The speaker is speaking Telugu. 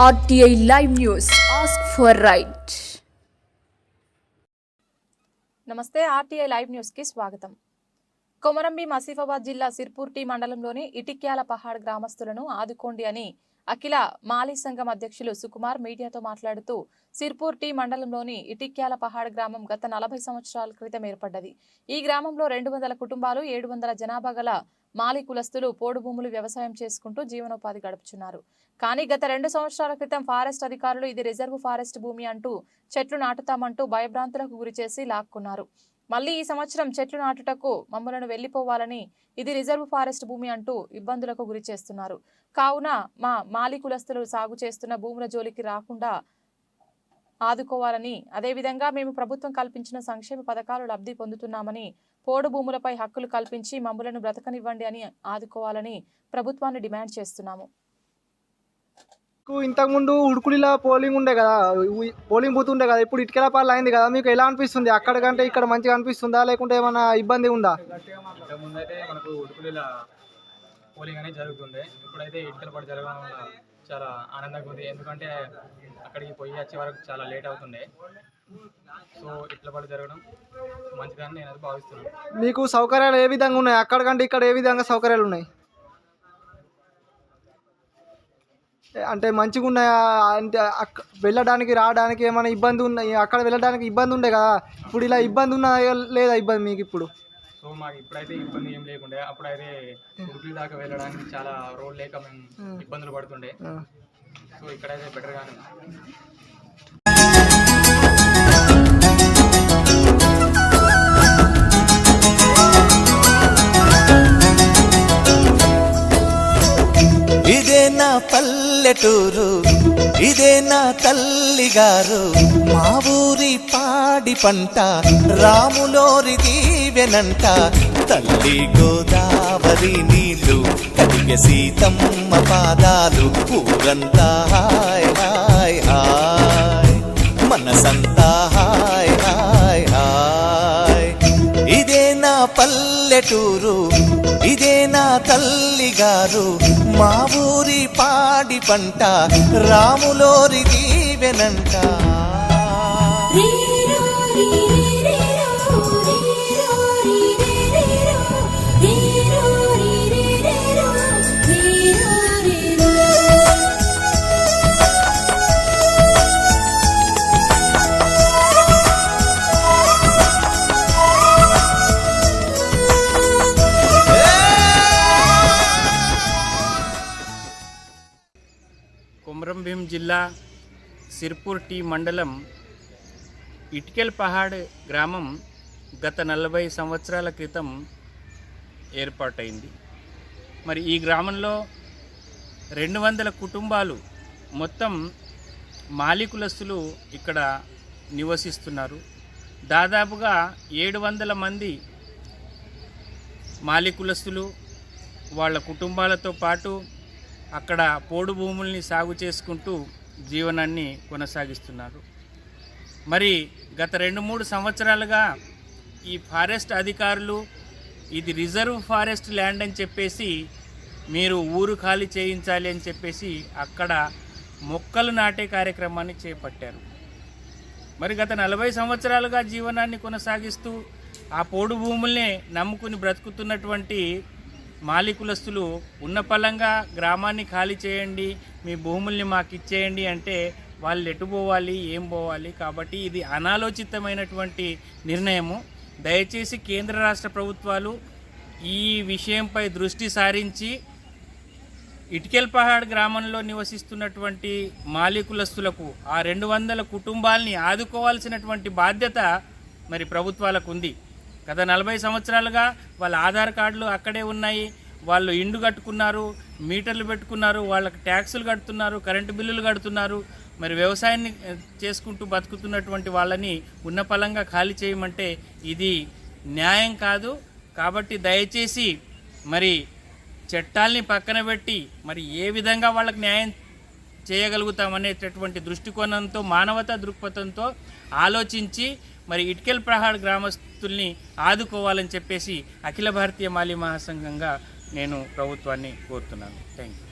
RTI Live News. Ask for right. నమస్తే ఆర్టీఐ లైవ్ న్యూస్ కి స్వాగతం. కొమరంభీం ఆసిఫాబాద్ జిల్లా సిర్పూర్ టీ మండలంలోని ఇటిక్యాల పహాడ్ గ్రామస్తులను ఆదుకోండి అని అఖిల మాలీ సంఘం అధ్యక్షులు సుకుమార్ మీడియాతో మాట్లాడుతూ సిర్పూర్ టీ మండలంలోని ఇటిక్యాల పహాడ్ గ్రామం గత 40 సంవత్సరాల క్రితం ఏర్పడ్డది. ఈ గ్రామంలో 200 కుటుంబాలు 700 జనాభా గల మాలీ కులస్తులు పోడు భూములు వ్యవసాయం చేసుకుంటూ జీవనోపాధి గడుపుతున్నారు. కానీ గత 2 సంవత్సరాల క్రితం ఫారెస్ట్ అధికారులు ఇది రిజర్వ్ ఫారెస్ట్ భూమి అంటూ చెట్లు నాటుతామంటూ భయభ్రాంతులకు గురిచేసి లాక్కున్నారు. మళ్లీ ఈ సంవత్సరం చెట్లు నాటుటకు మమ్మలను వెళ్లిపోవాలని ఇది రిజర్వ్ ఫారెస్ట్ భూమి అంటూ ఇబ్బందులకు గురి చేస్తున్నారు. కావున మా మాలీ కులస్తులు సాగు చేస్తున్న భూముల జోలికి రాకుండా ఆదుకోవాలని, అదేవిధంగా మేము ప్రభుత్వం కల్పించిన సంక్షేమ పథకాలు లబ్ధి పొందుతున్నామని, పోడు భూములపై హక్కులు కల్పించి మమ్మలను బ్రతకనివ్వండి అని ఆదుకోవాలని ప్రభుత్వాన్ని డిమాండ్ చేస్తున్నాము. ఇంతకుముందు ఉడుకులిలా పోలింగ్ ఉండే కదా, పోలింగ్ బూత్ ఉండే కదా, ఇప్పుడు ఇటుకల పాలు అయింది కదా, మీకు ఎలా అనిపిస్తుంది? అక్కడ కంటే ఇక్కడ మంచిగా అనిపిస్తుందా, లేకుంటే ఏమైనా ఇబ్బంది ఉందా? ముందైతే మనకు ఉడుకులిలా పోలింగ్ అనేది జరుగుతుండే, ఇప్పుడైతే ఇటుకల పాటు జరగడం వల్ల చాలా ఆనందంగా ఉంది. ఎందుకంటే అక్కడికి పోయి వచ్చే వరకు చాలా లేట్ అవుతుండే. సో ఇట్ల పాటు జరగడం మంచిదని నేను అది భావిస్తున్నాను. మీకు సౌకర్యాలు ఏ విధంగా ఉన్నాయి? అక్కడ కంటే ఇక్కడ ఏ విధంగా సౌకర్యాలు ఉన్నాయి? అంటే మంచిగా ఉన్నాయా? అంటే వెళ్ళడానికి రావడానికి ఏమైనా ఇబ్బంది ఉన్నాయి? అక్కడ వెళ్ళడానికి ఇబ్బంది ఉండే కదా, ఇప్పుడు ఇలా ఇబ్బంది ఉన్నా లేదా ఇబ్బంది మీకు ఇప్పుడు? సో మాకు ఇప్పుడైతే ఇబ్బంది ఏం లేకుండే, అప్పుడైతే ఉడుకులి దాకా వెళ్ళడానికి చాలా రోడ్ లేక మేము ఇబ్బందులు పడుతుండే. సో ఇక్కడైతే బెటర్గానే ఇదే నా పల్లెటూరు, ఇదే నా తల్లిగారు, మా ఊరి పాడి పంట రాములోరి దీవెనంట. తల్లి గోదావరి నీళ్ళు కడిగ సీతమ్మ పాదాలు, ఊరంతా హాయ్ హాయ్ హాయ్, మనసంతా హాయ్ హాయ్ హాయ్. ఇదే నా పల్లెటూరు, ఇదే నా తల్లిగారు, మా ఊరి పాడి పంట రాములోరి దీవెనంట. కొమరంభీం జిల్లా సిర్పూర్ టీ మండలం ఇటికెల్ పహాడ్ గ్రామం గత 40 సంవత్సరాల క్రితం ఏర్పాటైంది. మరి ఈ గ్రామంలో 200 కుటుంబాలు మొత్తం మాలీ కులస్తులు ఇక్కడ నివసిస్తున్నారు. దాదాపుగా 700 మంది మాలీ కులస్తులు వాళ్ళ కుటుంబాలతో పాటు అక్కడ పోడు భూముల్ని సాగు చేసుకుంటూ జీవనాన్ని కొనసాగిస్తున్నారు. మరి గత 2-3 సంవత్సరాలుగా ఈ ఫారెస్ట్ అధికారులు ఇది రిజర్వ్ ఫారెస్ట్ ల్యాండ్ అని చెప్పేసి మీరు ఊరు ఖాళీ చేయించాలి అని చెప్పేసి అక్కడ మొక్కలు నాటే కార్యక్రమాన్ని చేపట్టారు. మరి గత 40 సంవత్సరాలుగా జీవనాన్ని కొనసాగిస్తూ ఆ పోడు భూముల్ని నమ్ముకుని బ్రతుకుతున్నటువంటి మాలీ కులస్తులు ఉన్న పలంగా గ్రామాన్ని ఖాళీ చేయండి, మీ భూముల్ని మాకు ఇచ్చేయండి అంటే వాళ్ళు ఎటు పోవాలి, ఏం పోవాలి? కాబట్టి ఇది అనాలోచితమైనటువంటి నిర్ణయము. దయచేసి కేంద్ర రాష్ట్ర ప్రభుత్వాలు ఈ విషయంపై దృష్టి సారించి ఇటికెల్ పహాడ్ గ్రామంలో నివసిస్తున్నటువంటి మాలీ కులస్తులకు ఆ 200 కుటుంబాలని ఆదుకోవాల్సినటువంటి బాధ్యత మరి ప్రభుత్వాలకు ఉంది. గత 40 సంవత్సరాలుగా వాళ్ళ ఆధార్ కార్డులు అక్కడే ఉన్నాయి, వాళ్ళు ఇండ్లు కట్టుకున్నారు, మీటర్లు పెట్టుకున్నారు, వాళ్ళకి ట్యాక్సులు కడుతున్నారు, కరెంటు బిల్లులు కడుతున్నారు. మరి వ్యవసాయాన్ని చేసుకుంటూ బతుకుతున్నటువంటి వాళ్ళని ఉన్న పలంగా ఖాళీ చేయమంటే ఇది న్యాయం కాదు. కాబట్టి దయచేసి మరి చట్టాల్ని పక్కన పెట్టి మరి ఏ విధంగా వాళ్ళకి న్యాయం చేయగలుగుతామనేటటువంటి దృష్టికోణంతో, మానవతా దృక్పథంతో ఆలోచించి మరి ఇటికెల్ పహాడ్ గ్రామస్తుల్ని ఆదుకోవాలని చెప్పేసి అఖిల భారతీయ మాలీ మహాసంఘంగా నేను ప్రభుత్వాన్ని కోరుతున్నాను. Thank you.